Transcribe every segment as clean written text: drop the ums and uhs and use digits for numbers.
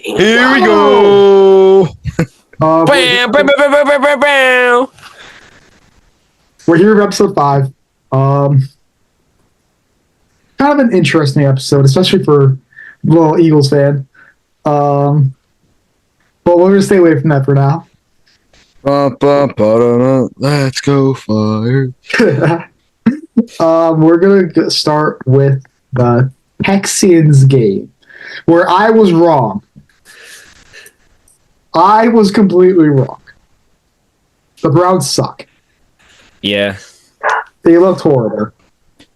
Here we go. Bam, bam, bam, bam, bam, bam, bam. We're here for episode 5. Kind of an interesting episode, especially for a little Eagles fan. But we're going to stay away from that for now. Let's go fire. We're going to start with the Texans game, where I was wrong. I was completely wrong. The Browns suck. Yeah. They looked horrible.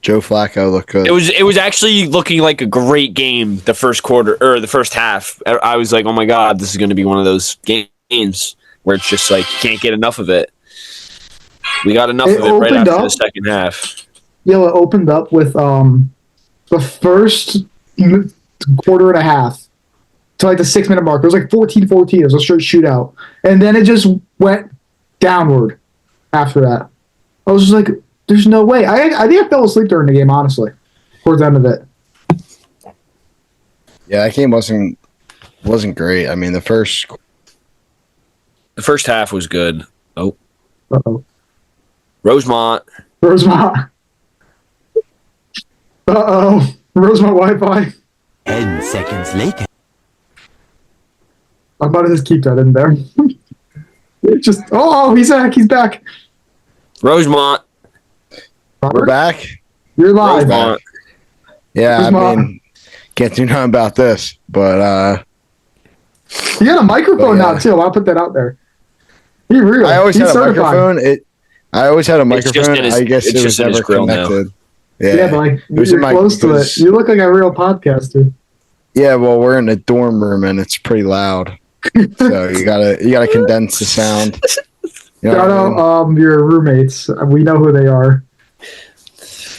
Joe Flacco looked good. It was actually looking like a great game the first quarter or the first half. I was like, oh my God, this is going to be one of those games where it's just like you can't get enough of it. We got enough of it right after the second half. Yeah, it opened up with the first quarter and a half to like the 6-minute mark. It was like 14-14. It was a straight shootout. And then it just went downward after that. I was just like, there's no way. I think I fell asleep during the game, honestly, towards the end of it. Yeah, that game wasn't great. I mean, the first half was good. Oh. Uh-oh. Rosemont. Uh-oh. Rosemont Wi-Fi. 10 seconds later. I'm about to just keep that in there. He's back. He's back. Rosemont. We're back. You're live. Rosemont. Yeah, I mean, can't do nothing about this, but you got a microphone now too. I'll put that out there. Be real. I always had certified. a microphone. I always had a microphone. I guess it was never connected. Yeah, but like you're close to it. You look like a real podcaster. Yeah, well, we're in a dorm room and it's pretty loud, so you gotta condense the sound. You know Shout out your roommates. We know who they are.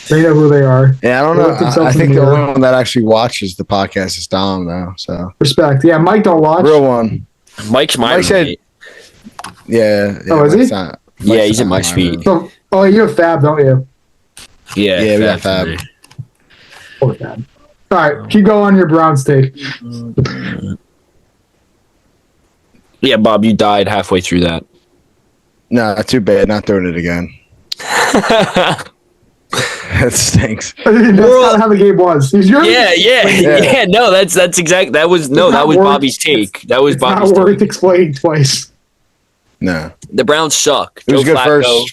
They know who they are. Yeah, I don't know. I think the only one that actually watches the podcast is Dom, though. So respect. Yeah, Mike don't watch. Real one. Mike's my roommate. Yeah. Oh, is he? Yeah, he's in my suite. Oh, you have Fab, don't you? Yeah, we got Fab. Poor Fab. All right, keep going on your Browns take. Yeah, Bob, you died halfway through that. No, too bad. Not doing it again. That stinks. That's not how the game was. Yeah. No, that's exactly. That was Bobby's take. That was Bobby's take. Not worth explaining twice. No, the Browns suck. It was good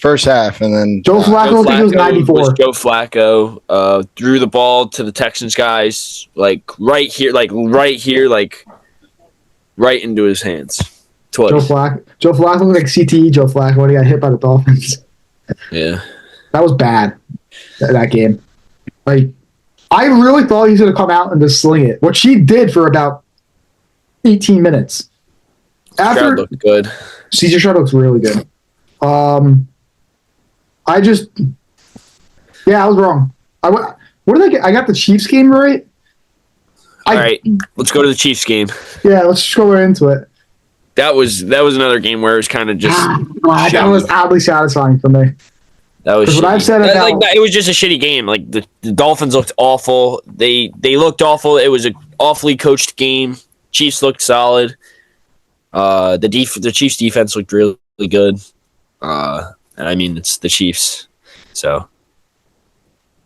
first half, and then Joe Flacco, I think it was 94. Joe Flacco threw the ball to the Texans guys, right into his hands. Twice. Joe Flacco looked like CTE Joe Flacco when he got hit by the Dolphins. Yeah, that was bad. That game, like, I really thought he was going to come out and just sling it, which he did for about 18 minutes. Stroud looked good. CJ Stroud looks really good. I was wrong. What did I get? I got the Chiefs game right. All right, let's go to the Chiefs game. Yeah, let's just go right into it. That was another game where it was kind of just. That was oddly satisfying for me. That was what I've said about it was just a shitty game. Like the Dolphins looked awful. They looked awful. It was an awfully coached game. Chiefs looked solid. The Chiefs defense looked really good. And I mean it's the Chiefs. So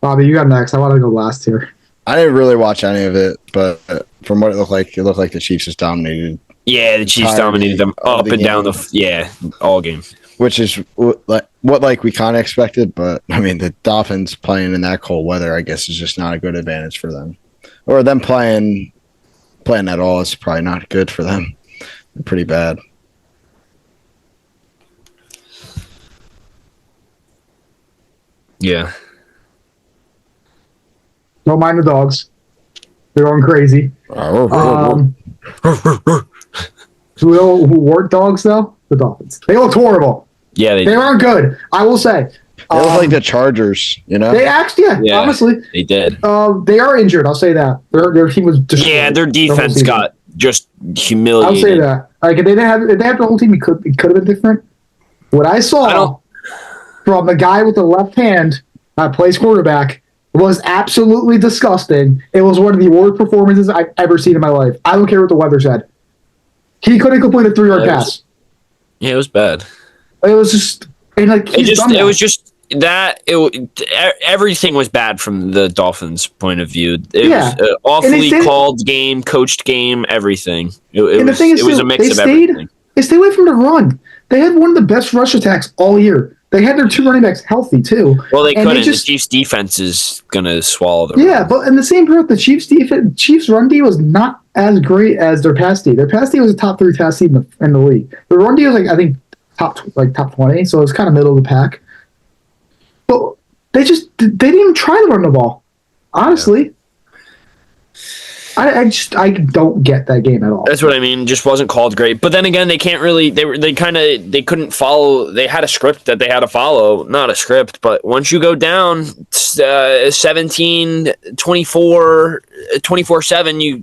Bobby, you got next. I want to go last here. I didn't really watch any of it, but from what it looked like the Chiefs just dominated. Yeah, the Chiefs dominated them up and down all game. Which is what we kind of expected, but I mean the Dolphins playing in that cold weather, I guess, is just not a good advantage for them. Or them playing at all is probably not good for them. They're pretty bad. Yeah. Don't mind the dogs. They're going crazy. Who work dogs though? The Dolphins. They look horrible. Yeah, they aren't good. I will say. They look like the Chargers, you know. They actually, honestly, they did. They are injured. I'll say that their team was destroyed. Yeah, their defense got just humiliated. I'll say that. Like if they had the whole team, it could have been different. What I saw from the guy with the left hand that plays quarterback was absolutely disgusting. It was one of the worst performances I've ever seen in my life. I don't care what the weather said. He couldn't complete a 3-yard pass. Yeah, it was bad. It was just and like It was just that everything was bad from the Dolphins' point of view. It was an awfully called game, coached game, everything. It was a mix of everything. They stayed away from the run. They had one of the best rush attacks all year. They had their 2 running backs healthy too. Well, they couldn't. The Chiefs' defense is gonna swallow them. Yeah, but in the same breath, the Chiefs' run D was not as great as their pass D. Their pass D was a top 3 pass D in the league. The run D was I think top 20, so it was kind of middle of the pack. But they didn't even try to run the ball. Honestly, I don't get that game at all. That's what I mean. Just wasn't called great. But then again, they can't really. They couldn't follow. They had a script that they had to follow. Not a script, but once you go down 17, 24, 24-7, you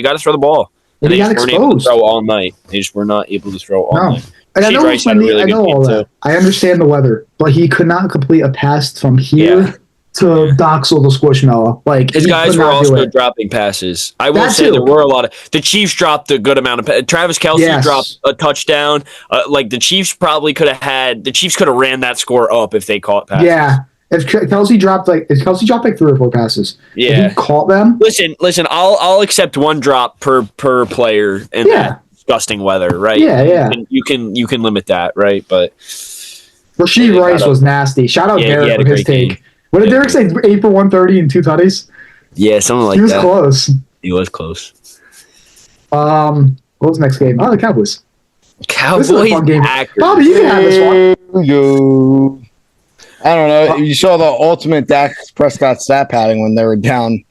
got to throw the ball. And they just weren't able to throw all night. They just were not able to throw all night. And I know all that. I understand the weather, but he could not complete a pass from here to Doxel to Squishmallow. Like his guys were also dropping passes. I will say there were a lot of the Chiefs dropped a good amount of. Travis Kelce dropped a touchdown. Like the Chiefs probably could have ran that score up if they caught passes. Yeah. If Kelce dropped like 3 or 4 passes, if he caught them. Listen. I'll accept 1 drop per player in that disgusting weather, right? Yeah. You can limit that, right? But Rashee Rice was nasty. Shout out Derek for his take. Game. What did Derek say? 8 for 130 and 2 tutties? Yeah, something like that. He was close. He was close. What was the next game? Oh, the Cowboys. This is a fun game. Bobby, you can have this one. Go. I don't know. You saw the ultimate Dak Prescott stat padding when they were down.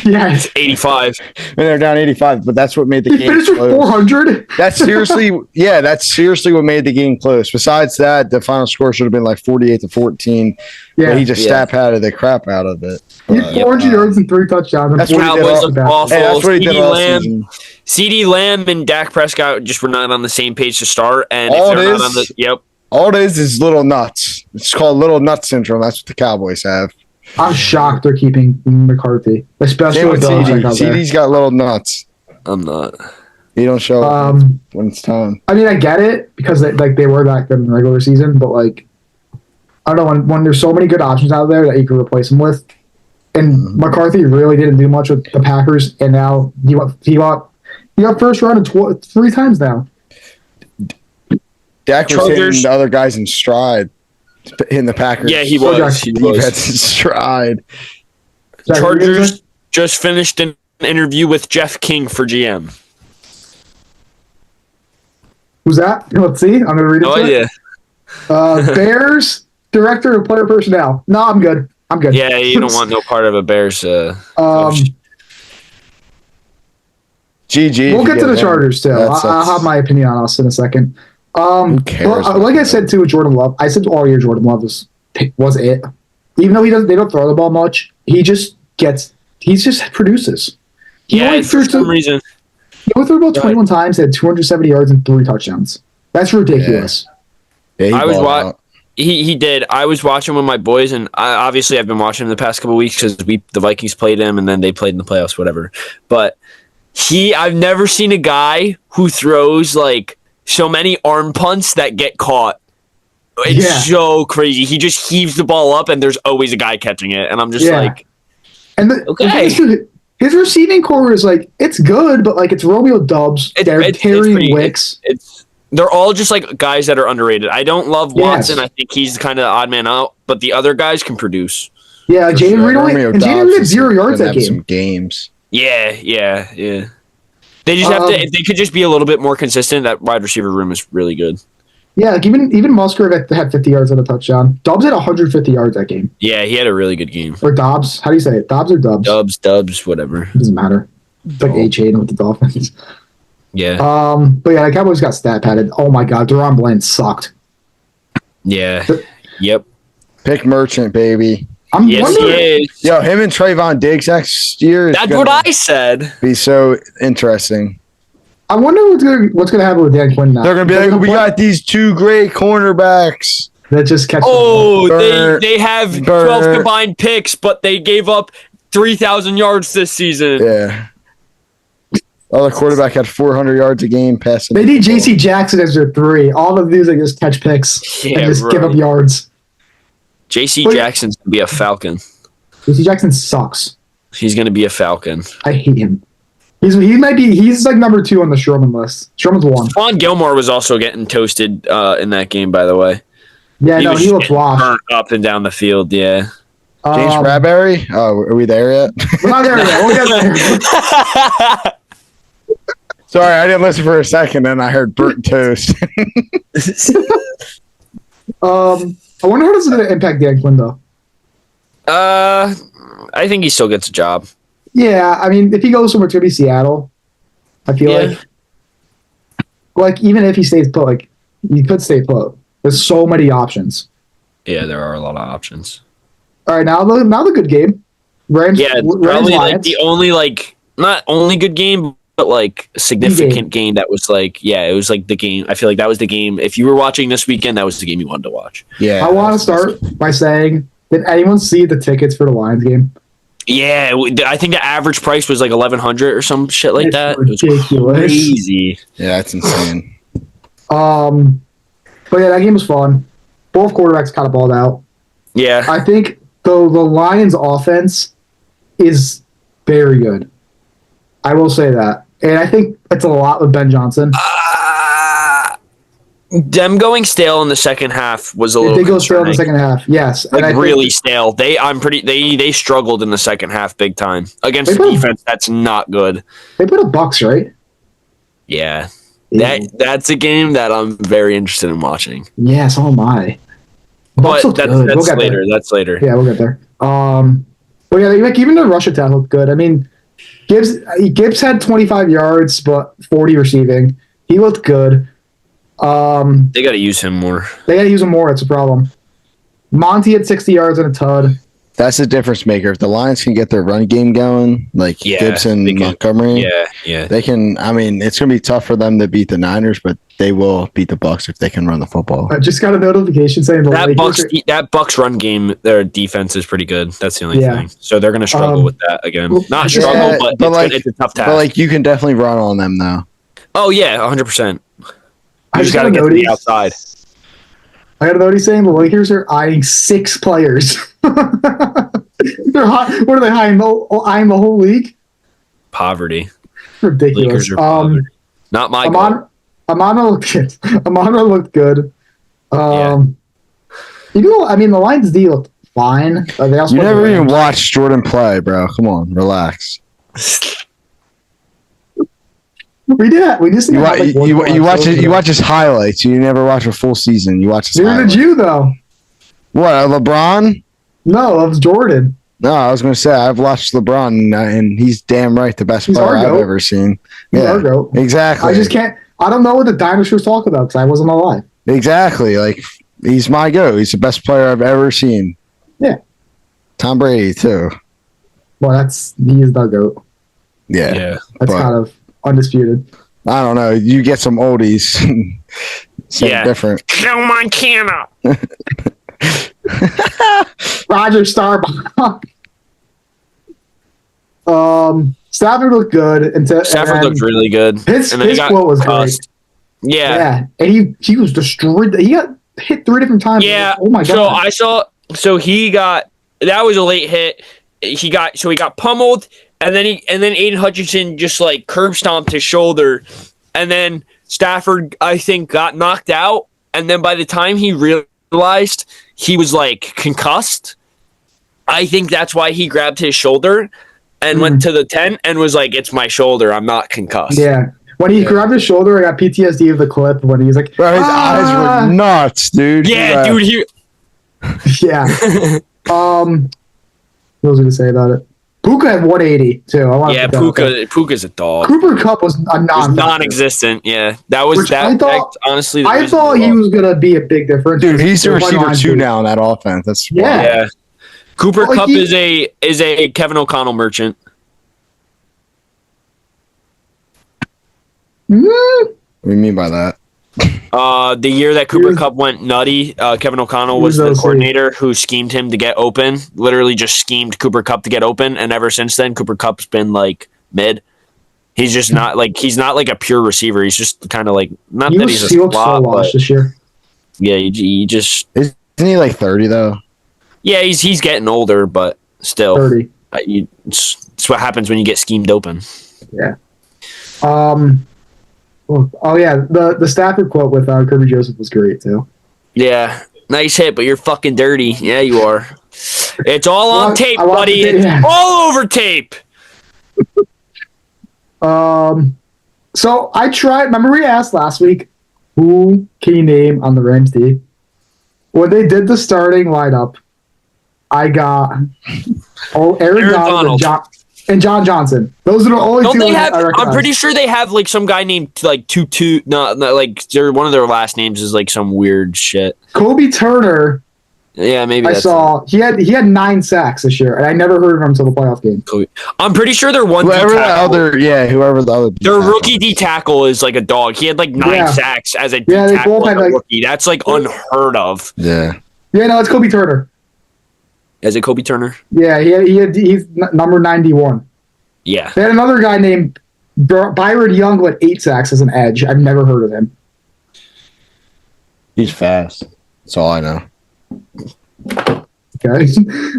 Yeah, it's 85. When they were down 85, but that's what made the game finished with 400. That's seriously what made the game close. Besides that, the final score should have been like 48-14. Yeah, but he just stat padded the crap out of it. He had 400 yards and 3 touchdowns. That's what he did all season. CeeDee Lamb and Dak Prescott just were not on the same page to start, and all it is little nuts. It's called little nut syndrome. That's what the Cowboys have. I'm shocked they're keeping McCarthy, especially with CeeDee's got little nuts. I'm not. You don't show up when it's time. I mean, I get it because they were back in the regular season, but I don't know when there's so many good options out there that you can replace them with. And McCarthy really didn't do much with the Packers, and now he got first round 3 times now. Dak was hitting the other guys in stride in the Packers. Yeah, he was. He was in stride. Chargers just finished an interview with Jeff King for GM. Who's that? Let's see. I'm going to read it. Oh, yeah. Bears director of player personnel. No, I'm good. Yeah, you don't want no part of a Bears. GG. We'll get to the Chargers too. I'll have my opinion on us in a second. Who cares? Like I said too with Jordan Love, I said all year Jordan Love was it. Even though they don't throw the ball much, he just produces. For some reason. He only threw about 21 times, had 270 yards and 3 touchdowns. That's ridiculous. Yeah, he did. I was watching with my boys, and obviously I've been watching him the past couple of weeks because the Vikings played him, and then they played in the playoffs, whatever. But I've never seen a guy who throws so many arm punts that get caught. It's so crazy. He just heaves the ball up, and there's always a guy catching it, and I'm just and okay. His receiving core is it's good, but it's Romeo Dubs, Terry Wicks. They're all just guys that are underrated. I don't love Watson. Yes. I think he's kind of the odd man out, but the other guys can produce. Yeah, Jaden Reed had 0 yards that game. Some games. Yeah. They just have to. If they could just be a little bit more consistent, that wide receiver room is really good. Yeah, even Musgrave had 50 yards on a touchdown. Dobbs had 150 yards that game. Yeah, he had a really good game. Or Dobbs. How do you say it? Dobbs or Dubs? Dubs, whatever. It doesn't matter. It's like A-Chain with the Dolphins. Yeah. But yeah, the Cowboys got stat padded. Oh my God, Deron Bland sucked. Yeah. Yep. Pick Merchant, baby. Yes, he is. Yo, him and Trayvon Diggs next year. That's what I said. Be so interesting. I wonder what's gonna happen with Dan Quinn now. They're gonna be we got these 2 great cornerbacks that just catch. Oh, they have 12 combined picks, but they gave up 3,000 yards this season. Yeah. Other quarterback had 400 yards a game passing. They need J.C. Jackson as their 3. All of these are just catch picks and just give up yards. J.C. Jackson's going to be a Falcon. J.C. Jackson sucks. He's going to be a Falcon. I hate him. He's like number 2 on the Sherman list. Sherman's 1. Stephon Gilmore was also getting toasted in that game, by the way. Yeah, he looks washed. Burnt up and down the field, yeah. James Bradbury? Oh, are we there yet? We're not there yet. We'll get there. Sorry, I didn't listen for a second, and I heard burnt toast. I wonder how does it impact Dan Quinn, though? I think he still gets a job. Yeah, I mean, if he goes somewhere, it's going to be Seattle. I feel like even if he stays put, like, he could stay put. There's so many options. Yeah, there are a lot of options. All right, now the good game. Rams. Yeah, Rams probably Lions. like the only not only good game, but like significant game that was like, it was like the game. I feel like that was the game. If you were watching this weekend, that was the game you wanted to watch. Yeah. I want to start by saying, did anyone see the tickets for the Lions game? Yeah, I think the average price was like $1,100 or some shit like that. Ridiculous. It was crazy. Yeah, that's insane. But yeah, that game was fun. Both quarterbacks kind of balled out. Yeah, I think the Lions offense is very good. I will say that. And I think it's a lot with Ben Johnson. them going stale in the second half was a little. They go stale in the second half, yes. Like really stale. They struggled in the second half big time against a defense that's not good. They put a Bucks, right? Yeah. That's a game that I'm very interested in watching. Yeah, so am I. But that's later. That's later. Yeah, we'll get there. But yeah, like even the rush attack looked good. I mean, Gibbs had 25 yards, but 40 receiving. He looked good. They got to use him more. They got to use him more. It's a problem. Monty had 60 yards and a tud. That's the difference maker. If the Lions can get their run game going, like Gibson, Montgomery, they can. I mean, it's going to be tough for them to beat the Niners, but they will beat the Bucks if they can run the football. I just got a notification saying that Bucks run game, their defense is pretty good. That's the only thing. So they're going to struggle with that again. Not struggle, but it's a tough task. But like you can definitely run on them though. Oh yeah, 100%. I just got to get to the outside. I got a notice saying the Lakers are eyeing 6 players. They're high. What are they eyeing the whole league? Poverty. Ridiculous. Lakers are poverty. Not my goal. Amano looked good. Amano looked good. I mean, the Lions D looked fine. They also you never even watched Jordan play, bro. Come on, relax. We did. We just you watch his highlights. You never watch a full season. You watch his highlights. Neither did you, though. What, LeBron? No, it was Jordan. No, I was going to say I've watched LeBron, and he's damn right the best player I've ever seen. Yeah, exactly. I just can't. I don't know what the dinosaurs talk about because I wasn't alive. Exactly. Like he's my go. He's the best player I've ever seen. Yeah. Tom Brady too. Well, he is the GOAT. Yeah. That's kind of undisputed. I don't know. You get some oldies. Different. Joe Montana. Roger Staubach. Stafford looked good. Stafford looked really good. His quote was great. Yeah. And he was destroyed. He got hit 3 different times. Yeah. Oh my god. So he got, that was a late hit. He got pummeled, and then Aiden Hutchinson just like curb stomped his shoulder, and then Stafford I think got knocked out, and then by the time he realized he was like concussed, I think that's why he grabbed his shoulder and went to the tent and was like, "It's my shoulder. I'm not concussed." Yeah. When he grabbed his shoulder, I got PTSD of the clip when he's like, bro, his eyes were nuts, dude. Yeah, dude. Yeah. What was I going to say about it? Puka had 180 too. Puka's a dog. Cooper Kupp was non-existent. Yeah, that was honestly. I thought he was going to be a big difference. Dude, he's the receiver 2 now in that offense. That's yeah. Cooper Kupp is a Kevin O'Connell merchant. What do you mean by that? The year that Cooper Kupp went nutty, Kevin O'Connell was the coordinator who schemed him to get open. Literally just schemed Cooper Kupp to get open, and ever since then, Cooper Kupp's been like mid. He's just not like a pure receiver. He's just kind of like not He that looks, he's he a looks so slot, washed but this year. yeah, he just Isn't he like 30 though? yeah he's getting older, but still, 30. It's what happens when you get schemed open. Yeah. Oh yeah, the Stafford quote with Kirby Joseph was great too. Yeah, nice hit, but you're fucking dirty. Yeah, you are. It's all on tape, I want buddy. the tape, It's yeah. all over tape. So I tried. Remember we asked last week, who can you name on the Rams team? When they did the starting lineup, I got Aaron Donald and John Johnson. Those are the only Don't two they I have? recognize. I'm pretty sure they have like some guy named like Tutu. No, like one of their last names is like some weird shit. Kobe Turner. Yeah, maybe I that's saw he had 9 sacks this year, and I never heard of him until the playoff game. I'm pretty sure their Whoever the other Their rookie D tackle is like a dog. He had like 9 sacks as a D Yeah, they tackle both as had, a like- rookie. That's like unheard of. Yeah. Yeah, no, it's Kobe Turner. Is it Kobe Turner? Yeah, he's number 91. Yeah. They had another guy named Byron Young with 8 sacks as an edge. I've never heard of him. He's fast. That's all I know. Okay.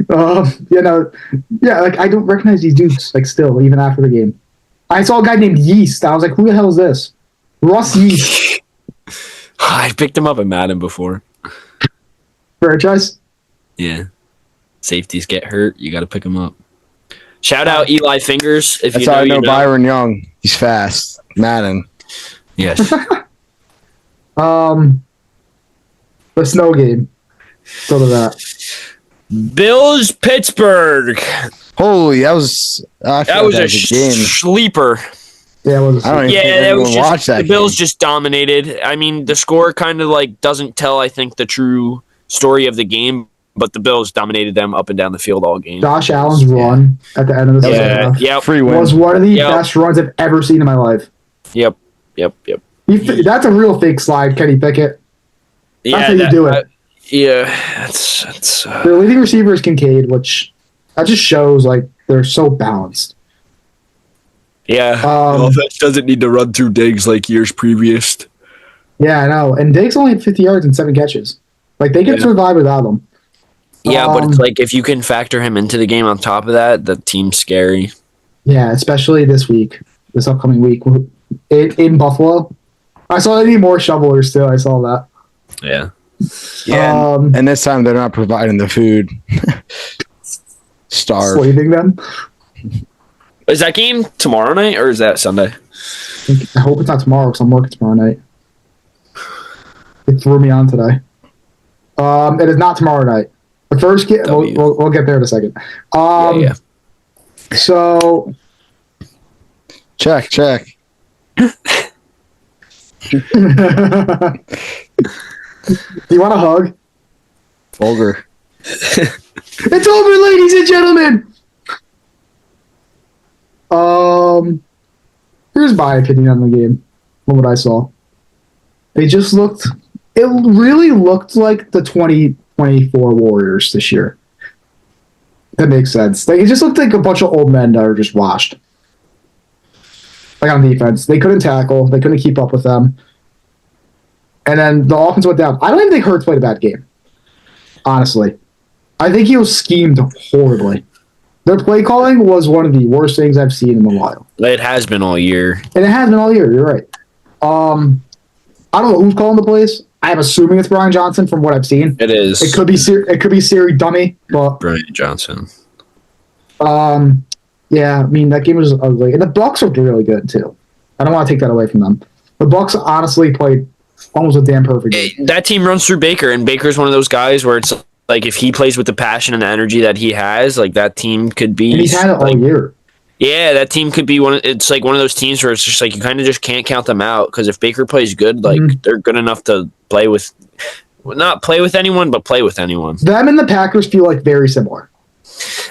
Like I don't recognize these dudes like still even after the game. I saw a guy named Yeast. I was like, who the hell is this? Russ Yeast. I picked him up in Madden before. Franchise. Yeah. Safeties get hurt. You got to pick them up. Shout out Eli Fingers. If That's you know, how I know you know. Byron Young. He's fast. Madden. Yes. The snow game. Go to that. Bills Pittsburgh. Holy, that was That was a sleeper. Yeah, it was. I don't even Yeah, think that anyone was watched just that the Bills game. just dominated. I mean, the score kind of like doesn't tell, I think, the true story of the game, but the Bills dominated them up and down the field all game. Josh Allen's run at the end of the second Yeah, half yep, Free win. was one of the Yep. best runs I've ever seen in my life. yep. That's a real fake slide, Kenny Pickett. Yeah, how you do it. That's Their leading receiver is Kincaid, which that just shows like they're so balanced. yeah. Offense doesn't need to run through Diggs like years previous. Yeah, I know. And Diggs only had 50 yards and 7 catches. Like they can Yeah. survive without him. Yeah, but it's like if you can factor him into the game on top of that, the team's scary. Yeah, especially this upcoming week in Buffalo. I saw they need more shovelers too. I saw that. Yeah. Yeah, and this time they're not providing the food. Starve. Slaving them. Is that game tomorrow night or is that Sunday? I hope it's not tomorrow because I'm working tomorrow night. It threw me on today. It is not tomorrow night. The first game, we'll get there in a second. Yeah. So, Check. do you want a hug? Vulgar. It's over, ladies and gentlemen. Here's my opinion on the game. From what I saw, it really looked like the 2024 Warriors this year. That makes sense. Like it just looked like a bunch of old men that are just washed. Like on defense, they couldn't tackle. They couldn't keep up with them. And then the offense went down. I don't even think Hurts played a bad game. Honestly, I think he was schemed horribly. Their play calling was one of the worst things I've seen in a while. It has been all year. And it has been all year. You're right. I don't know who's calling the plays. I'm assuming it's Brian Johnson from what I've seen. It is. It could be Siri Dummy, but Brian Johnson. yeah. I mean that game was ugly, and the Bucks are really good too. I don't want to take that away from them. The Bucks honestly played almost a damn perfect game. That team runs through Baker, and Baker's one of those guys where it's like if he plays with the passion and the energy that he has, like that team could be. And he's had it all year. Yeah, that team could be it's like one of those teams where it's just like you kind of just can't count them out because if Baker plays good, like they're good enough to not play with anyone, but play with anyone. Them and the Packers feel like very similar.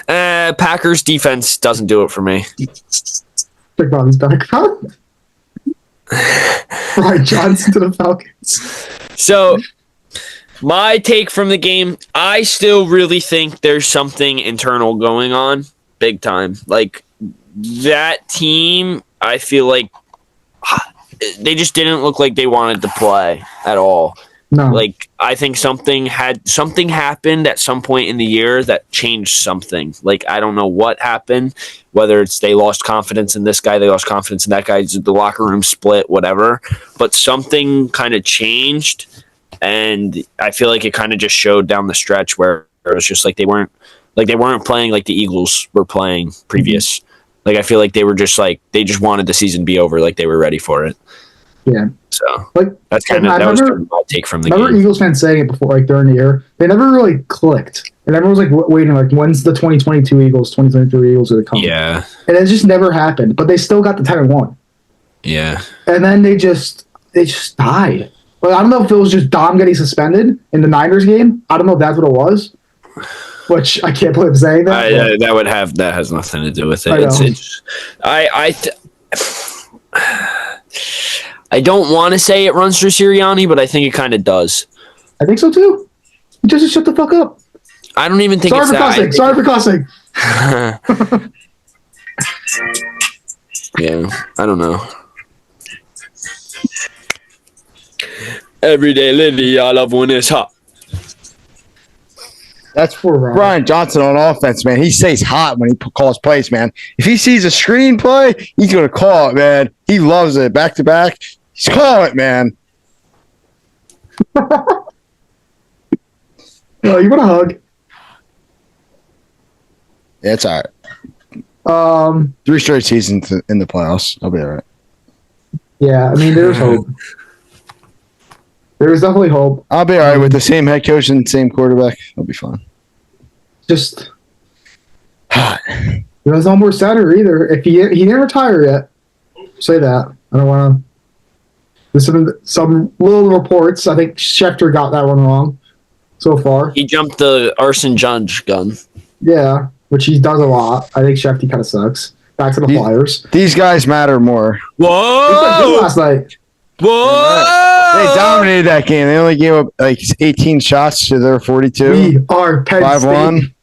Packers defense doesn't do it for me. Big Bobby's back. Brian Johnson to the Falcons. So, my take from the game, I still really think there's something internal going on, big time. Like that team I feel like they just didn't look like they wanted to play at all. No. Like, I think something happened at some point in the year that changed something. Like, I don't know what happened, whether it's they lost confidence in this guy, they lost confidence in that guy, the locker room split, whatever. But something kind of changed, and I feel like it kind of just showed down the stretch where it was just like they weren't playing like the Eagles were playing previous. Like, I feel like they were just like, they just wanted the season to be over, like they were ready for it. Yeah. So like that was kind of my take from the remember game. Eagles fans saying it before, like during the year. They never really clicked. And everyone was like waiting, like, when's the 2022 Eagles, 2023 Eagles going to come? Yeah. And it just never happened. But they still got the 10-1. Yeah. And then they just died. Like, I don't know if it was just Dom getting suspended in the Niners game. I don't know if that's what it was. Which I can't believe I'm saying that. That has nothing to do with it. I don't want to say it runs through Sirianni, but I think it kind of does. I think so too. Just shut the fuck up. I don't even think it's that. Sorry for cussing. Yeah, I don't know. Every day, Lindy, I love when it's hot. That's Poor Robert. Brian Johnson on offense, man. He stays hot when he calls plays, man. If he sees a screen play, he's going to call it, man. He loves it. Back to back. He's calling it, man. Oh, you want a hug? Yeah, it's all right. 3 straight seasons in the playoffs. I'll be all right. Yeah, I mean, there's hope. There is definitely hope. I'll be all right with the same head coach and same quarterback. I'll be fine. Just Hot. there's no more center either. If he didn't retire yet, say that. I don't want to. There's some little reports. I think Schefter got that one wrong so far. He jumped the arson judge gun. Yeah, which he does a lot. I think Schefter kind of sucks. Back to the Flyers. These guys matter more. He played good last night. Whoa! They dominated that game. They only gave up like 18 shots to their 42. We are Penn 5-1. State.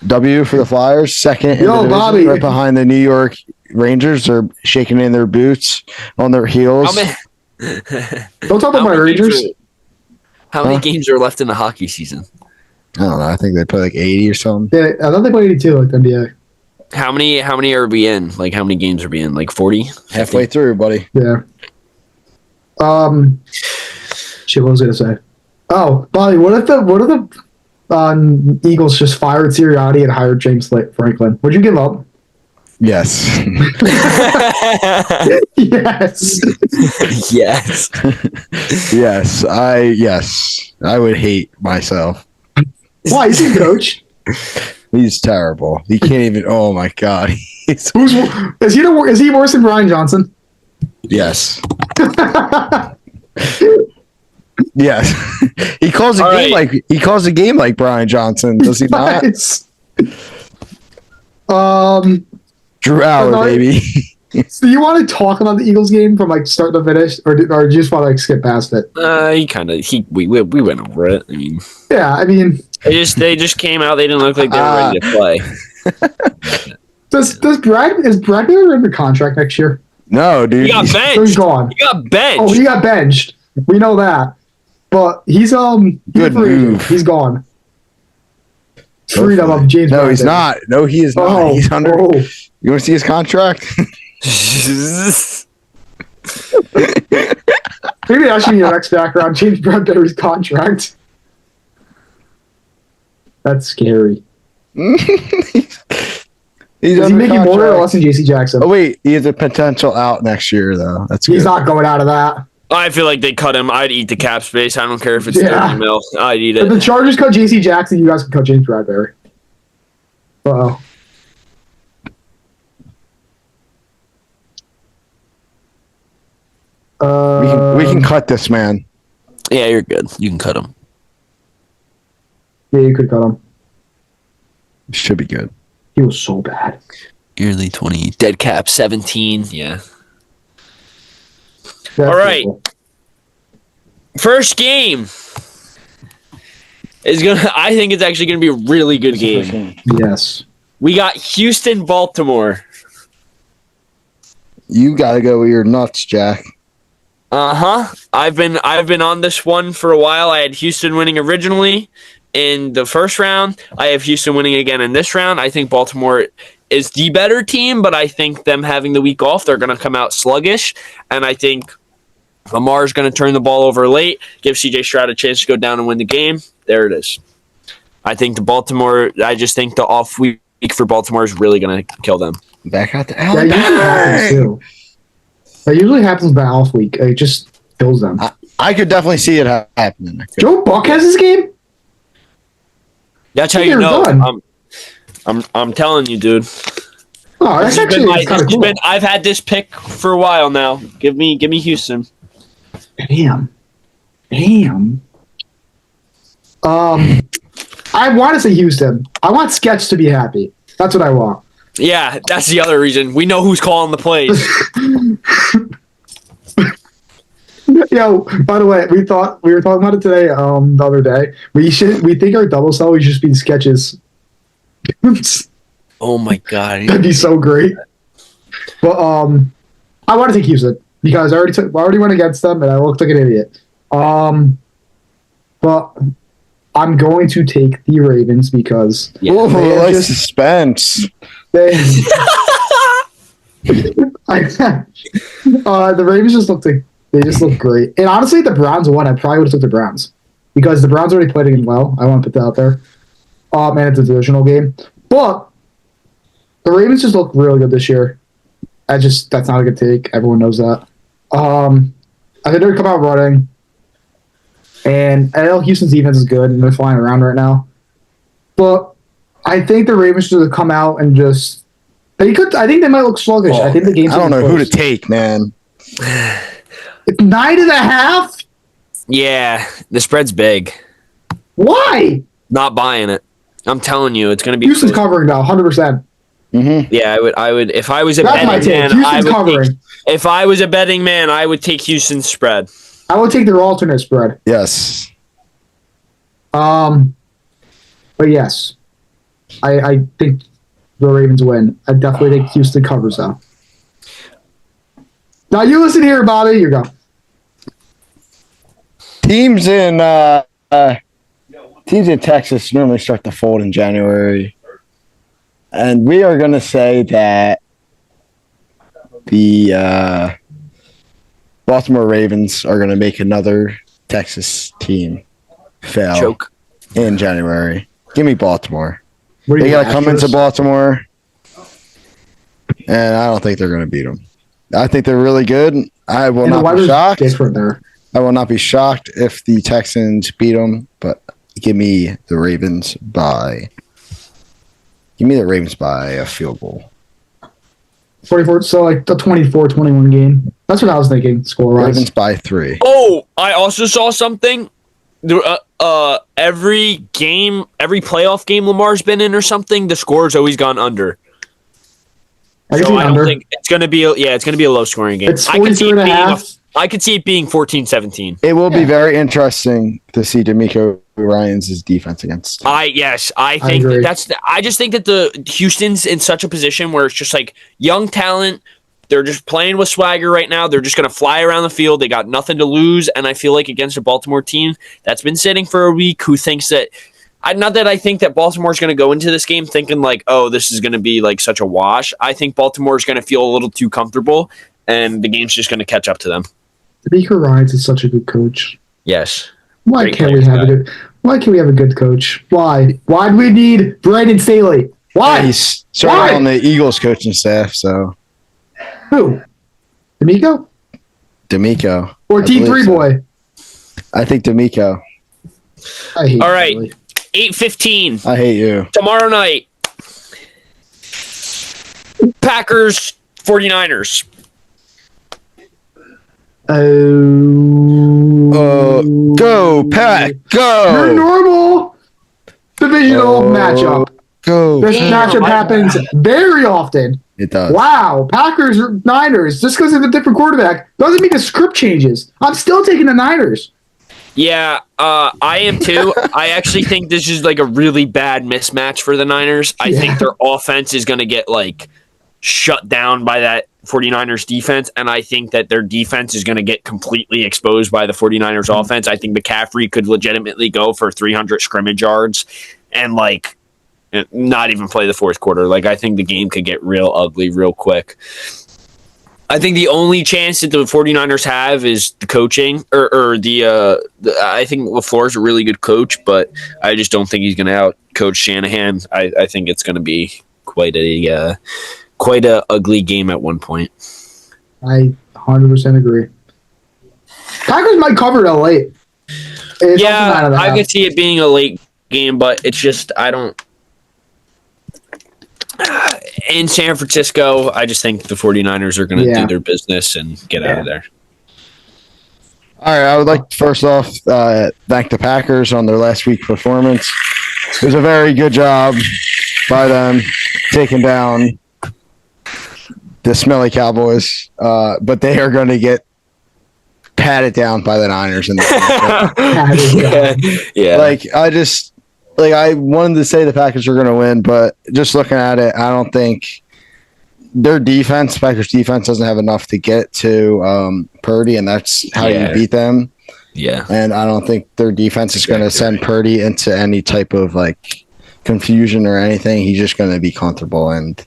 W for the Flyers. Second in the division, Bobby. right behind the New York Rangers. They're shaking in their boots on their heels. Don't talk about my Rangers. How many games are left in the hockey season? I don't know. I think they play like 80 or something. Yeah, I thought they played 82 like the NBA. How many are we in? Like, how many games are we in? Like 40? Halfway through, buddy. Yeah. Shit, what was I gonna say? Oh, Bobby, what if the Eagles just fired Sirianni and hired James Franklin? Would you give up? Yes. Yes. Yes. Yes. I would hate myself. Why? He's a coach. He's terrible. He can't even. Oh my god. Is he worse than Brian Johnson? Yes. Yes. He calls a game like Brian Johnson, does he not? Drew Howard, baby. So you want to talk about the Eagles game from like start to finish, or do you just want to like skip past it? We went over it. I mean, yeah, I mean, they just came out. They didn't look like they were ready to play. Is Brad Miller under contract next year? No, dude. He got benched. So he's gone. He got benched. Oh, he got benched. We know that, but he's Good move. He's gone. Freedom of James. No, he's not. No, he is not. Oh, He's under. oh. You want to see his contract? Maybe that should be your next background. Change Bradbury's contract. That's scary. He's Is he under making more or contract. less than JC Jackson? Oh wait, he has a potential out next year though. That's good. He's not going out of that. I feel like they cut him. I'd eat the cap space. I don't care if it's Yeah. 30 mil. I'd eat If the it. Chargers cut JC Jackson, you guys can cut James Bradbury. Uh-oh. We can cut this man. Yeah, you're good. You can cut him. Yeah, you could cut him. Should be good. He was so bad. Yearly 20. Dead cap 17. Yeah. That's All right. beautiful. First game is gonna. I think it's actually gonna be a really good game. Yes. We got Houston, Baltimore. You gotta go with your nuts, Jack. I've been on this one for a while. I had Houston winning originally in the first round. I have Houston winning again in this round. I think Baltimore is the better team, but I think them having the week off, they're going to come out sluggish, and I think Lamar's going to turn the ball over late, give C.J. Stroud a chance to go down and win the game. There it is. I just think the off week for Baltimore is really going to kill them. Back out the That usually happens too. That usually happens by off week. It just kills them. I could definitely see it happening. Joe Buck has his game? That's how They're you know. done. I'm telling you, dude. Oh, that's actually kind of cool. I've had this pick for a while now. Give me Houston. Damn. I want to say Houston. I want Sketch to be happy. That's what I want. Yeah, that's the other reason. We know who's calling the plays. Yo, by the way, we were talking about it today. The other day, we think our double cell we should just be Sketches. Oh my god, That'd be so great. But I want to take Houston because I already went against them and I looked like an idiot. But I'm going to take the Ravens because nice suspense. the Ravens just look great. And honestly, the Browns won. I probably would have took the Browns because the Browns already played again well. I want to put that out there. And it's a divisional game. But the Ravens just look really good this year. That's not a good take. Everyone knows that. I think they're going to come out running. And I know Houston's defense is good, and they're flying around right now. But I think the Ravens should come out and just – I think they might look sluggish. I think the game's I don't know close. who to take, man. It's 9.5? Yeah, the spread's big. Why? Not buying it. I'm telling you, it's going to be Houston's covering now, 100%. Mm-hmm. Yeah, I would. If I was a That's my betting take. man, Houston's covering. If I was a betting man, I would take Houston's spread. I would take their alternate spread. Yes. But yes, I think the Ravens win. I definitely think Houston covers though. Now you listen here, Bobby. You go. Teams in Texas normally start to fold in January, and we are going to say that the Baltimore Ravens are going to make another Texas team fail Choke. in January. Give me Baltimore. What do They you got to think, come into Astros? Baltimore, and I don't think they're going to beat them. I think they're really good. I will And the not be weather's shocked. different there. I will not be shocked if the Texans beat them, but give me the Ravens by. Give me the Ravens by a field goal. 44, so like the 24-21 game. That's what I was thinking, score-wise. Ravens by 3. Oh, I also saw something. Every playoff game Lamar's been in or something, the score's always gone under. I can So see I under. don't think it's gonna be. It's gonna be a low scoring game. It's 42.5. I could see it being 14-17. It will be very interesting to see D'Amico Ryans' defense against. I think agree. I just think that the Houston's in such a position where it's just like young talent. They're just playing with swagger right now. They're just going to fly around the field. They got nothing to lose. And I feel like against a Baltimore team that's been sitting for a week who thinks that not that I think that Baltimore's going to go into this game thinking like, oh, this is going to be like such a wash. I think Baltimore's going to feel a little too comfortable and the game's just going to catch up to them. D'Amico Ryans is such a good coach. Yes. Why Great can't we player, have guy. a good? Why can't we have a good coach? Why? Why do we need Brandon Staley? Why? He's certainly on the Eagles coaching staff, so Who? D'Amico D'Amico. or I D3 believe so. boy? I think D'Amico. I hate. All right. Staley. 8:15 I hate you. tomorrow night. Packers 49ers. Go, Pack, Your go. normal divisional Oh. matchup. Go. This Damn, matchup happens very often. It does. Wow, Packers or Niners. Just because of a different quarterback doesn't mean the script changes. I'm still taking the Niners. Yeah, I am too. I actually think this is like a really bad mismatch for the Niners. I Yeah. think their offense is going to get like shut down by that 49ers defense, and I think that their defense is going to get completely exposed by the 49ers offense. I think McCaffrey could legitimately go for 300 scrimmage yards and like not even play the fourth quarter. Like, I think the game could get real ugly real quick. I think the only chance that the 49ers have is the coaching or I think LaFleur's a really good coach, but I just don't think he's going to out coach Shanahan. I think it's going to be quite a ugly game at one point. I 100% agree. Packers might cover it late. Yeah, I could see it being a late game, but it's just I don't. In San Francisco, I just think the 49ers are going to do their business and get out of there. All right, I would like to first off thank the Packers on their last week performance. It was a very good job by them taking down the smelly Cowboys, but they are going to get patted down by the Niners in the yeah. I wanted to say the Packers are going to win, but just looking at it, I don't think their defense, Packers defense, doesn't have enough to get to Purdy, and that's how you beat them. Yeah. And I don't think their defense is going to send Purdy into any type of like confusion or anything. He's just going to be comfortable, and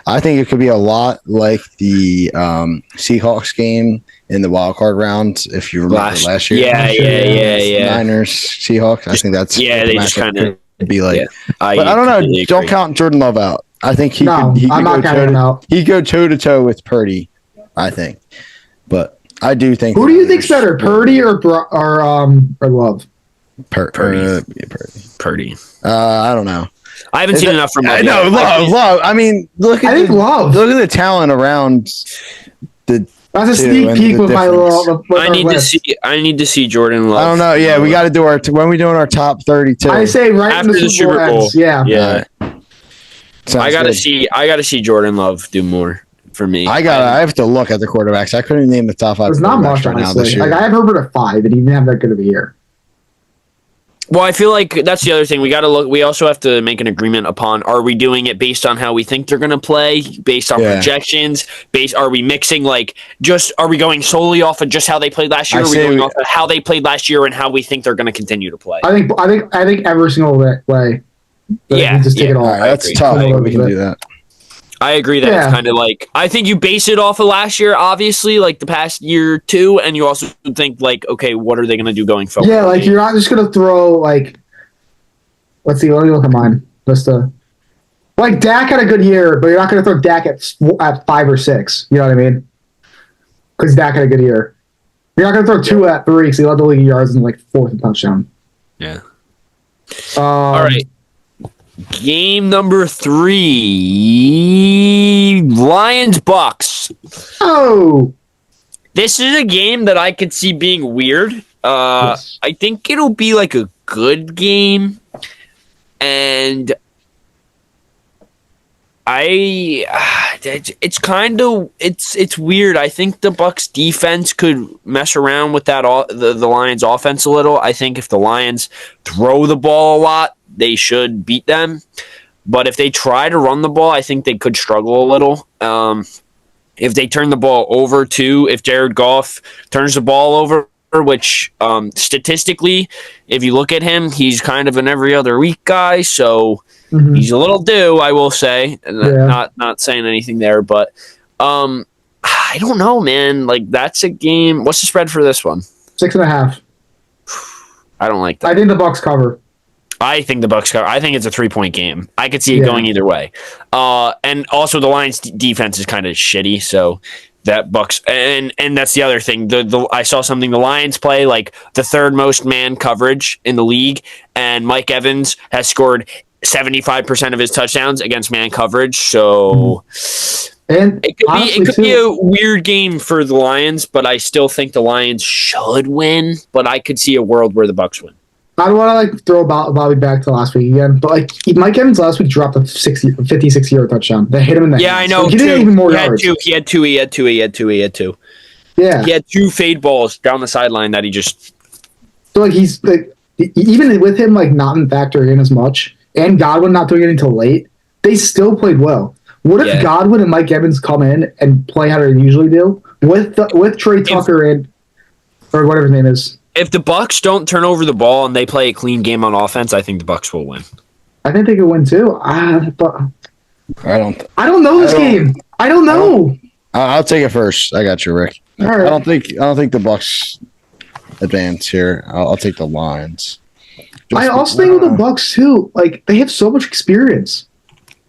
I think it could be a lot like the Seahawks game in the wildcard round. If you remember last year, Niners Seahawks. I think that's they just kind of be like. Yeah, but I don't know. Don't count Jordan Love out. I think he could go toe to toe with Purdy. I think, but I do think. Who do you think's better, Purdy or Love? Purdy. I don't know. I haven't seen enough from Love. No, Love. I mean, look at the talent around the. That's a sneak peek with my Love. I need to see Jordan Love. I don't know. Yeah, we got to do when we doing our top 32. I say right after in the Super Bowl. Yeah. I gotta see Jordan Love do more for me. I have to look at the quarterbacks. I couldn't name the top 5. There's not much right now this year. Like I have Herbert at 5, and he didn't have that good of a year. Well, I feel like that's the other thing. We got to look. We also have to make an agreement upon: are we doing it based on how we think they're going to play, based on projections? Are we mixing are we going solely off of just how they played last year? Or are we going off of how they played last year and how we think they're going to continue to play? I think every single way. Just take it all. That's tough. We can do that. I agree that it's kind of like, I think you base it off of last year, obviously, like the past year or two, and you also think like, okay, what are they going to do going forward? Yeah, like you're not just going to throw like, let's see, let me look at mine. Like Dak had a good year, but you're not going to throw Dak at 5 or 6. You know what I mean? Because Dak had a good year. You're not going to throw 2 at 3 because he led the league in yards and like 4th touchdown. Yeah. All right. Game number 3, Lions-Bucks. Oh! This is a game that I could see being weird. Yes. I think it'll be like a good game. And it's weird. I think the Bucks defense could mess around with that the Lions offense a little. I think if the Lions throw the ball a lot, they should beat them. But if they try to run the ball, I think they could struggle a little. If they turn the ball over too, if Jared Goff turns the ball over, which statistically, if you look at him, he's kind of an every other week guy, so he's a little due, I will say. Not saying anything there, but I don't know, man. Like that's a game. What's the spread for this one? 6.5. I don't like that. I think the Bucks cover. I think the Bucks cover. I think it's a 3-point game. I could see it going either way. And also the Lions' defense is kind of shitty, so that Bucks and that's the other thing. I saw something. The Lions play like the 3rd most man coverage in the league, and Mike Evans has scored 75% of his touchdowns against man coverage. So it could be a weird game for the Lions, but I still think the Lions should win. But I could see a world where the Bucks win. I don't want to throw Bobby back to last week again, but Mike Evans last week dropped a 56-yard touchdown. They hit him in the hands. I know. He didn't even more yards. He had two. Yeah, he had 2 fade balls down the sideline that he just. So he's even with him not factoring in as much, and Godwin not doing it until late, they still played well. What if Yeah. Godwin and Mike Evans come in and play how they usually do with Trey Tucker and or whatever his name is? If the Bucks don't turn over the ball and they play a clean game on offense, I think the Bucks will win. I think they could win too. But I don't. I don't know this game. I don't know. I'll take it first. I got you, Rick. All right. I don't think the Bucks advance here. I'll take the Lions. I also think with the Bucks too. Like they have so much experience.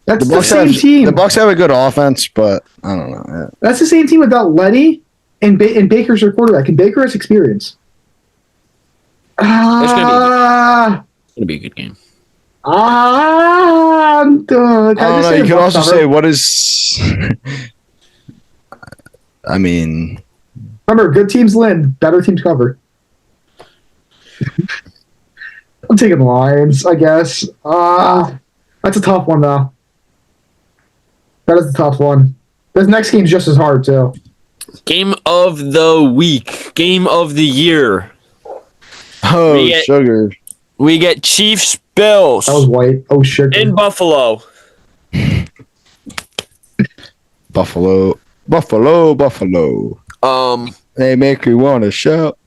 That's the Bucks same team. The Bucks have a good offense, but I don't know. That's the same team without Letty and Baker's their quarterback. And Baker has experience. It's gonna be a good game. I don't know. You could also say what is. I mean, remember, good teams win, better teams cover. I'm taking the Lions, I guess. That's a tough one, though. That is a tough one. This next game's just as hard, too. Game of the week. Game of the year. oh, sugar. We get Chiefs Bills That was white. Oh, shit. in Buffalo. Buffalo. They make me want to shout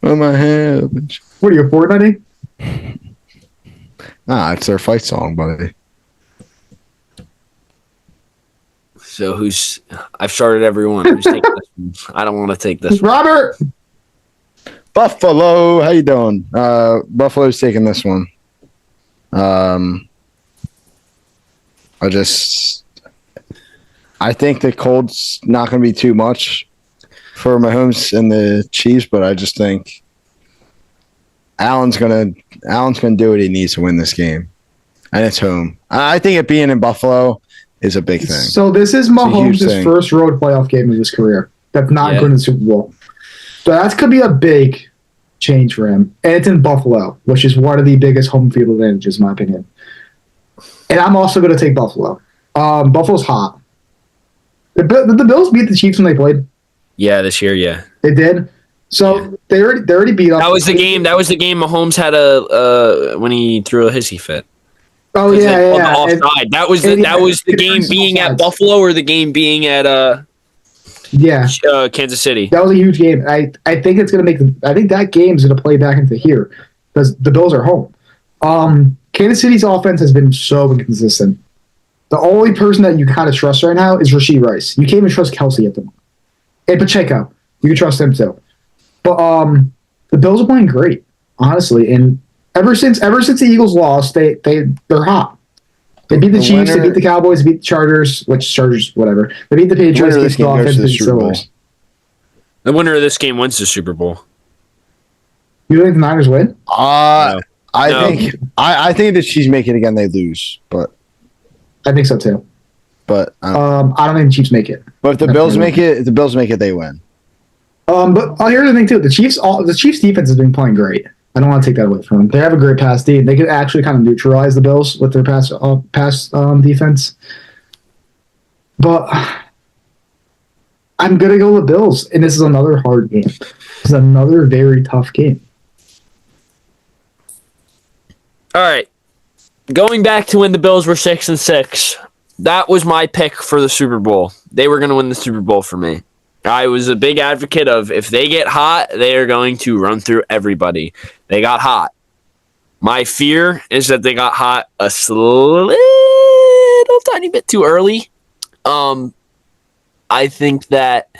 on my head. What are you, Fortnite? Nah, it's their fight song, buddy. So I've started everyone. Who's taking this one? I don't want to take this one. Robert! Buffalo, how you doing? Buffalo's taking this one. I think the cold's not going to be too much for Mahomes and the Chiefs, but I just think Allen's gonna do what he needs to win this game, and it's home. I think it being in Buffalo is a big thing. So this is Mahomes' first road playoff game of his career. That's not going to the Super Bowl. So that could be a big change for him. And it's in Buffalo, which is one of the biggest home field advantages, in my opinion. And I'm also going to take Buffalo. Buffalo's hot. The Bills beat the Chiefs when they played. Yeah, this year, yeah. They did. So they already beat up. That was the game. That was the game Mahomes had when he threw a hissy fit. Oh yeah. On the offside. That was the game being at Buffalo or the game being at Kansas City. That was a huge game. I think it's gonna I think that game's gonna play back into here because the Bills are home. Kansas City's offense has been so inconsistent. The only person that you kind of trust right now is Rashee Rice. You can't even trust Kelsey at the moment. And Pacheco, you can trust him too. But the Bills are playing great, honestly. And ever since the Eagles lost, they're hot. They beat the Chiefs, they beat the Cowboys, they beat the Chargers, whatever. They beat the Patriots, beat the Dolphins, beat the Steelers. The winner of this game wins the Super Bowl. You think the Niners win? No. I think that she's making it again. They lose, but I think so too. But I don't think the Chiefs make it. But if the Bills make it, they win. But here's the thing too: the Chiefs defense has been playing great. I don't want to take that away from them. They have a great pass team. They could actually kind of neutralize the Bills with their pass defense. But I'm gonna go with the Bills, and this is another hard game. This is another very tough game. All right, going back to when the Bills were 6-6, that was my pick for the Super Bowl. They were going to win the Super Bowl for me. I was a big advocate of if they get hot, they are going to run through everybody. They got hot. My fear is that they got hot a little tiny bit too early. I think that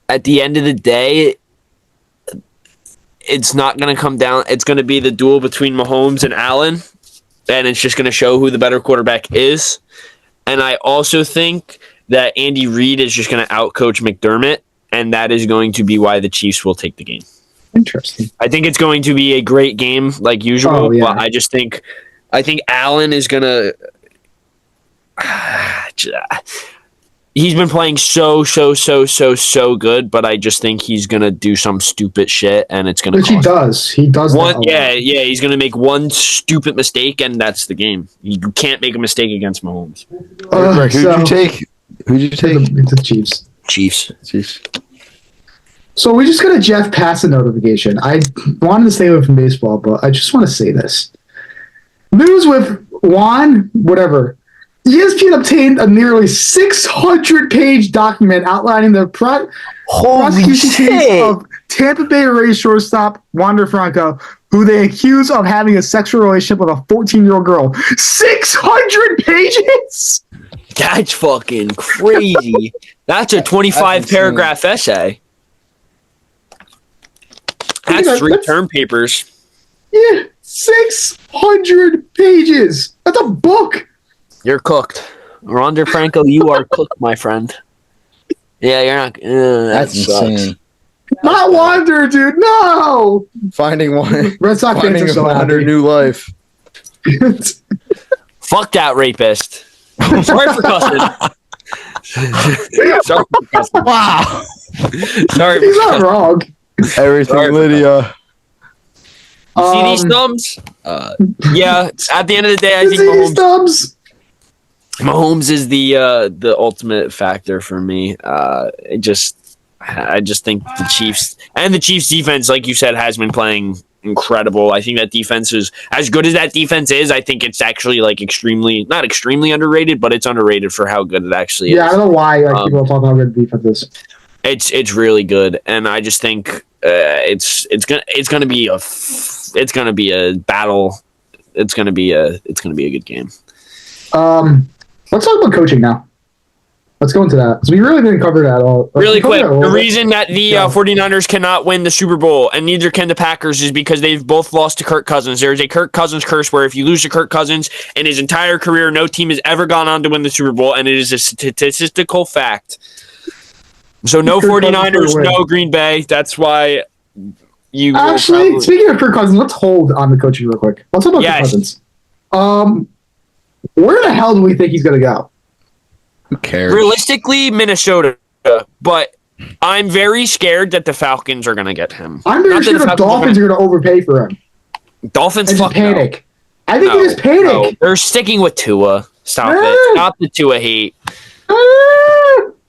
at the end of the day, it's not going to come down. It's going to be the duel between Mahomes and Allen, and it's just going to show who the better quarterback is. And I also think that Andy Reid is just going to outcoach McDermott, and that is going to be why the Chiefs will take the game. Interesting. I think it's going to be a great game like usual, but I think Allen is going to he's been playing so good, but I just think he's going to do some stupid shit and it's going to Which he does. He does one. Yeah, he's going to make one stupid mistake and that's the game. You can't make a mistake against Mahomes. Who'd you take? The Chiefs. Chiefs. So we just got a Jeff Passan notification. I wanted to stay away from baseball, but I just want to say this. News with Juan, whatever. ESPN obtained a nearly 600-page document outlining the prosecution case of Tampa Bay Rays shortstop Wander Franco, who they accuse of having a sexual relationship with a 14-year-old girl. 600 pages? That's fucking crazy. That's a 25-paragraph essay. That's 3 term papers. Yeah, 600 pages. That's a book. You're cooked. Wander Franco, you are cooked, my friend. Yeah, you're not. That's insane. Not Wander, dude. No. Finding one. Red Sox fans are so Wander happy. new life. Fuck that rapist. Sorry for cussing. Sorry for cussing. Wow. Sorry He's for not cussing. wrong. Everything, Sorry for Lydia. You see these thumbs? Yeah. At the end of the day, I think These thumbs. Mahomes is the ultimate factor for me. I just think the Chiefs defense, like you said, has been playing incredible. I think that defense is as good as that defense is. I think it's actually like not extremely underrated, but it's underrated for how good it actually is. Yeah, I don't know why people are talking about how good the defense is. It's really good, and I just think it's gonna be a battle. It's gonna be a good game. Let's talk about coaching now. Let's go into that. So we really didn't cover that at all. Really quick, the reason that the 49ers cannot win the Super Bowl and neither can the Packers is because they've both lost to Kirk Cousins. There is a Kirk Cousins curse where if you lose to Kirk Cousins in his entire career, no team has ever gone on to win the Super Bowl, and it is a statistical fact. So no 49ers, no Green Bay. That's why you actually, speaking of Kirk Cousins, let's hold on the coaching real quick. Let's talk about Kirk Cousins. Where the hell do we think he's going to go? Who cares? Realistically, Minnesota, but I'm very scared that the Falcons are going to get him. I'm very sure the Dolphins are going to overpay for him. Dolphins fuck panic. No. I think they just panic. No. They're sticking with Tua. Stop it. Stop the Tua hate.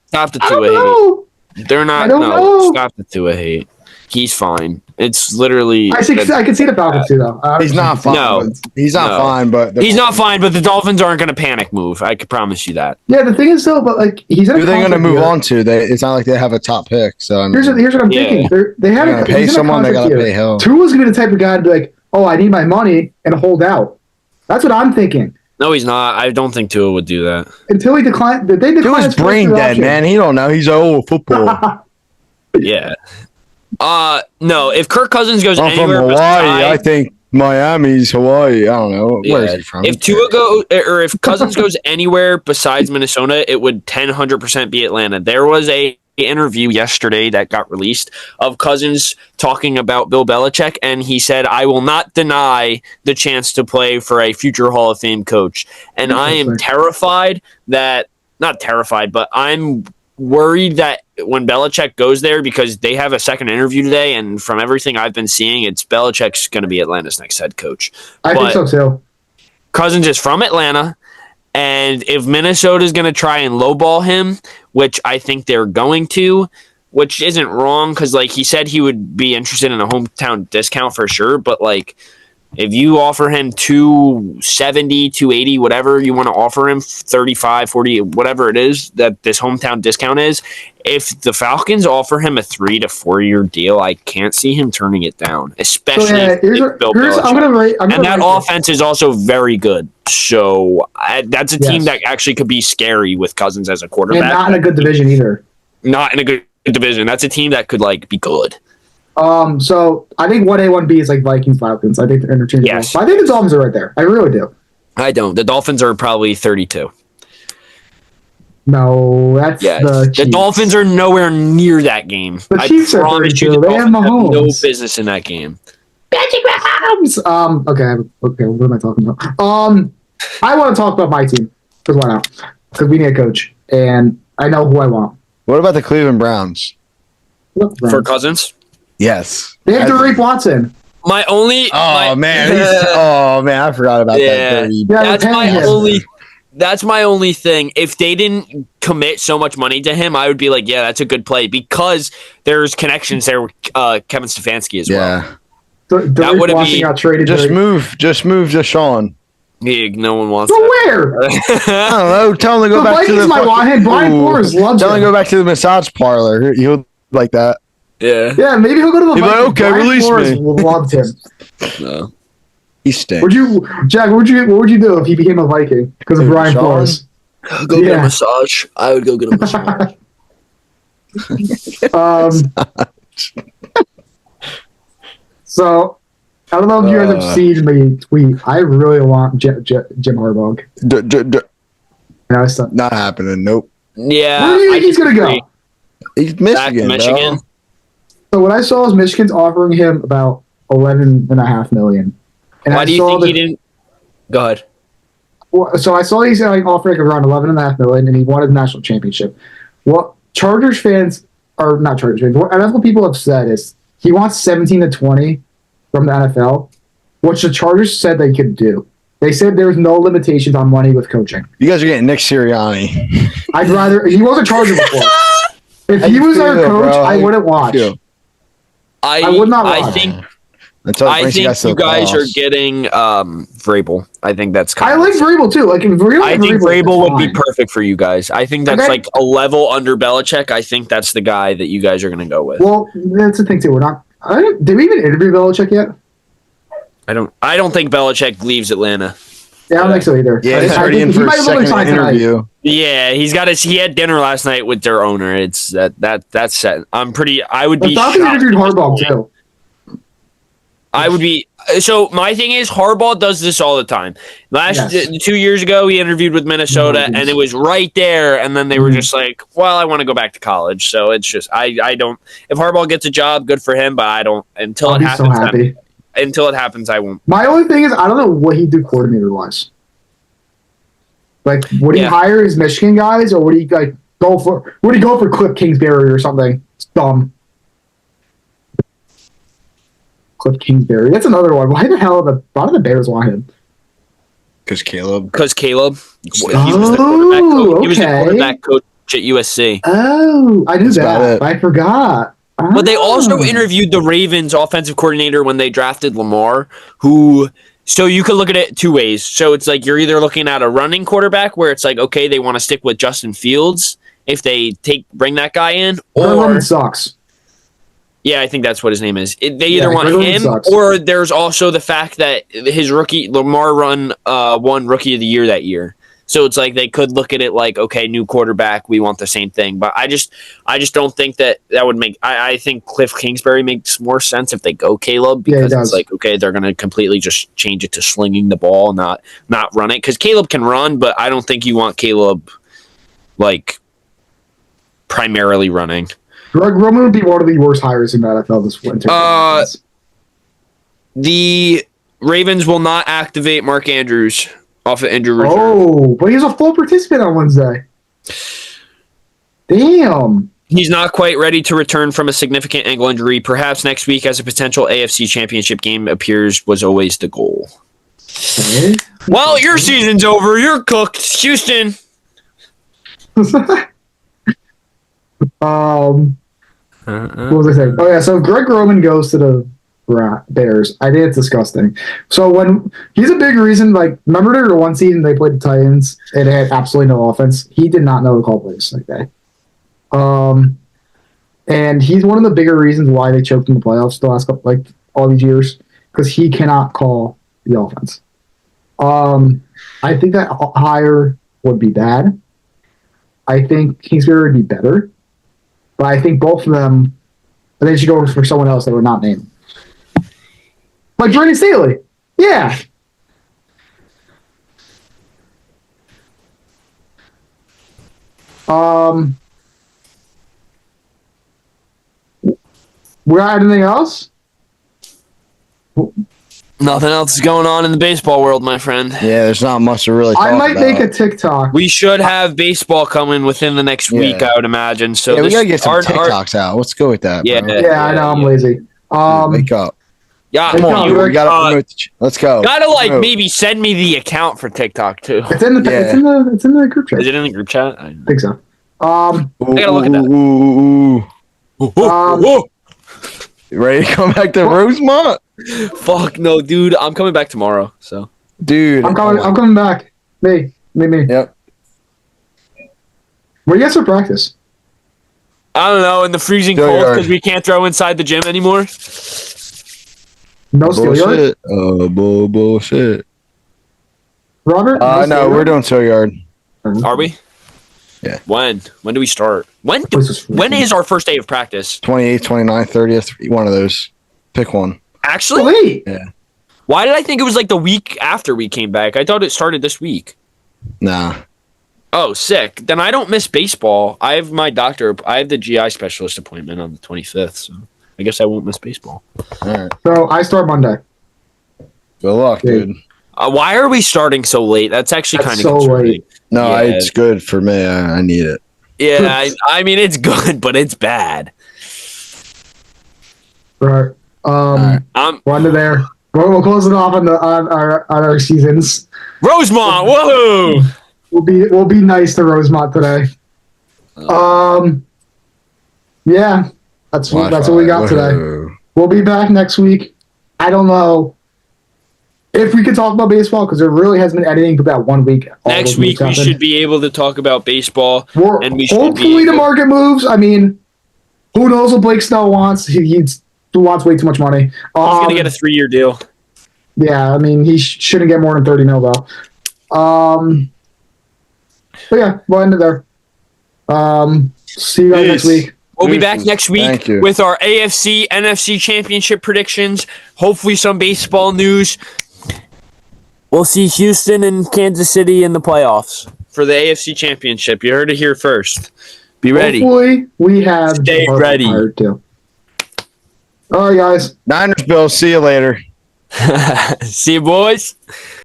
Stop the Tua hate. They're not. No, stop the Tua hate. He's fine. It's literally. I can see the Falcons too, though. He's not fine. No, he's not fine. But he's not fine. But the Dolphins aren't going to panic move. I can promise you that. Yeah, the thing is though, but like he's. Who are they going to move on to? It's not like they have a top pick. So I mean, here's what I'm thinking. They have to pay someone. They got to pay him. Tua's going to be the type of guy to be like, "Oh, I need my money," and hold out. That's what I'm thinking. No, he's not. I don't think Tua would do that until he declined. They declined. Tua's brain dead, man. He don't know. He's football. Yeah. No. If Kirk Cousins goes anywhere from Hawaii, I think Miami's Hawaii. I don't know. Yeah. Where is he from? If if Cousins goes anywhere besides Minnesota, it would 100% be Atlanta. There was a interview yesterday that got released of Cousins talking about Bill Belichick, and he said, "I will not deny the chance to play for a future Hall of Fame coach." And I am terrified that, not terrified, but I'm worried that when Belichick goes there, because they have a second interview today, and from everything I've been seeing, it's Belichick's going to be Atlanta's next head coach. I think so too. Cousins is from Atlanta, and if Minnesota is going to try and lowball him, which I think they're going to, which isn't wrong, because like he said he would be interested in a hometown discount for sure, but like if you offer him 270, 280, whatever you want to offer him, 35, 40, whatever it is that this hometown discount is, if the Falcons offer him a 3 to 4 year deal, I can't see him turning it down, especially if Bill Belichick. And that offense is also very good. So that's a team that actually could be scary with Cousins as a quarterback. And not in a good division either. Not in a good division. That's a team that could like be good. So I think 1A, 1B is like Vikings, Falcons. I think they're interchangeable. Yes. But I think the Dolphins are right there. I really do. I don't. The Dolphins are probably 32. No, that's the Chiefs. The Dolphins are nowhere near that game. The Chiefs are 32. They have Mahomes. No business in that game. Patrick Mahomes. Okay. What am I talking about? I want to talk about my team because why not? Because we need a coach, and I know who I want. What about the Cleveland Browns? For Cousins? Yes. They have Derek Watson. I forgot about that. That's my only thing. If they didn't commit so much money to him, I would be like, yeah, that's a good play, because there's connections there with Kevin Stefanski as well. That would be got traded. Just move Deshaun. Yeah, no one wants But that. where? I don't know. Tell him to go The back to Vikings the. might want him. Brian Ooh. Flores loves Tell him to him. go back to the massage parlor. He'll like that. Yeah. Yeah, maybe he'll go to the He'd be like, Vikings. okay, Brian release Flores me. loved him. No. He stinks. Would you, Jack? What would you do if he became a Viking because of Dude, Brian Sean? Flores? Go get Yeah. a massage. I would go get a massage. So I don't know if you guys have seen the tweet. I really want Jim Harbaugh. No, it's not. Not happening. Nope. Yeah. Where do you I think he's gonna disagree. go? He's Back to Michigan, Michigan. bro. So what I saw is Michigan's offering him about $11.5 million. And Why I do you saw think that- he didn't? Go ahead. So I saw he's like offering around $11.5 million, and he wanted the national championship. What Chargers fans are not Chargers fans. What NFL people have said is he wants 17 to 20 from the NFL, which the Chargers said they could do. They said there's no limitations on money with coaching. You guys are getting Nick Sirianni. I'd rather he was a Charger before. If he was our coach, I wouldn't watch. I would not I watch. think Until I think you guys are getting Vrabel. I think that's kind I like Vrabel too. Like if Vrabel, I think Vrabel would be fine. perfect for you guys. I think that's Okay. like a level under Belichick. I think that's the guy that you guys are going to go with. Well, that's the thing too. We're not. Did we even interview Belichick yet? I don't think Belichick leaves Atlanta. Yeah, I don't think so either. Yeah, he's I already think in he for might a have only second signed tonight. interview. Yeah, he had dinner last night with their owner. It's that's set. I would The be Falcons shocked. interviewed Harbaugh too. I would be. So my thing is, Harbaugh does this all the time. Yes. 2 years ago, he interviewed with Minnesota, and it was right there. And then they were Mhm. just like, "Well, I want to go back to college." So it's just, I don't. If Harbaugh gets a job, good for him. But I don't until I'll it be happens. so happy. Until it happens, I won't. My only thing is, I don't know what he'd do coordinator wise. Like, would he Yeah. hire his Michigan guys, or would he like go for? Would he go for Cliff Kingsbury or something? It's dumb. Cliff Kingsbury. That's another one. Why the hell why do the Bears want him? Because Caleb. Because Caleb, he was the Oh, quarterback coach. He was the okay. quarterback coach at USC. Oh, I knew That's about that. it. I forgot. But they also Oh. interviewed the Ravens offensive coordinator when they drafted Lamar, so you could look at it two ways. So it's like you're either looking at a running quarterback where it's like, okay, they want to stick with Justin Fields if they bring that guy in, Greg or Roman sucks. yeah, I think that's what his name is. They either Yeah, want Greg Roman him, sucks. or there's also the fact that his rookie Lamar won Rookie of the Year that year. So it's like they could look at it like, okay, new quarterback, we want the same thing. But I just don't think that would make. I think Cliff Kingsbury makes more sense if they go Caleb, Yeah, he because does. it's like, okay, they're going to completely just change it to slinging the ball, not run it. Because Caleb can run, but I don't think you want Caleb like primarily running. Greg Roman would be one of the worst hires in the NFL this winter. The Ravens will not activate Mark Andrews off the injury reserve. Oh, but he was a full participant on Wednesday. Damn. He's not quite ready to return from a significant ankle injury. Perhaps next week, as a potential AFC Championship game appears, was always the goal. Okay. Well, your season's over. You're cooked, Houston. What was I saying? Oh yeah, so Greg Roman goes to the Bears. I think it's disgusting. So when he's a big reason, like remember there was one season they played the Titans and they had absolutely no offense. He did not know to call plays like that. And he's one of the bigger reasons why they choked in the playoffs the last couple, like all these years, because he cannot call the offense. I think that hire would be bad. I think Kingsbury would be better, but I think both of them, they should go for someone else that would not name. Like Brandon Staley. Yeah. We got anything else? Nothing else is going on in the baseball world, my friend. Yeah, there's not much to really. I talk might make a about. TikTok. We should have baseball coming within the next week, Yeah. I would imagine. So Yeah, we this- gotta get some our- TikToks out. Let's go with that. Yeah. bro. Yeah, I know I'm lazy. Wake up. yeah, Come on, you we gotta promote. Let's go. gotta like Promote. maybe send me the account for TikTok too. It's in the Yeah. it's in the group chat. Is it in the group chat? I think so. Ooh, gotta look at that. ooh, ooh, ooh. Ready to come back to Rosemont? Fuck no, dude. I'm coming back tomorrow. So Dude. I'm coming. I'm coming back. Me. Yep. Where you guys for practice? I don't know, in the freezing Steel cold yard. because we can't throw inside the gym anymore. No steel yard. Bullshit. Bullshit. Robert. No, steel we're yard? doing Steel Yard. Are we? Yeah. When? When do we start? When is our first day of practice? 28th, 29th, 30th. One of those. Pick one. Actually? Wait. Yeah. Why did I think it was like the week after we came back? I thought it started this week. Nah. Oh, sick. Then I don't miss baseball. I have the GI specialist appointment on the 25th, so I guess I won't miss baseball. All right. So I start Monday. Good luck, dude. Why are we starting so late? That's actually kind of so concerning. late. No, Yeah. it's good for me. I need it. Yeah, I mean, it's good, but it's bad. Right. right. We're under there. We'll close it off on our seasons. Rosemont, whoa! We'll be nice to Rosemont today. Yeah, that's what we got today. Whoa. We'll be back next week. I don't know if we can talk about baseball because there really hasn't been anything for about 1 week. Next week we should be able to talk about baseball, and we should hopefully the market moves. I mean, who knows what Blake Snell wants? He wants way too much money. He's gonna get a 3-year deal. Yeah, I mean he shouldn't get more than 30 mil though. But yeah, we'll end it there. See you guys next week. We'll be back next Thank week you. with our AFC, NFC championship predictions. Hopefully some baseball news. We'll see Houston and Kansas City in the playoffs for the AFC championship. You heard it here first. Be ready. Hopefully we have Stay Harper ready. hired too. All right, guys. Niners, Bills. See you later. See you, boys.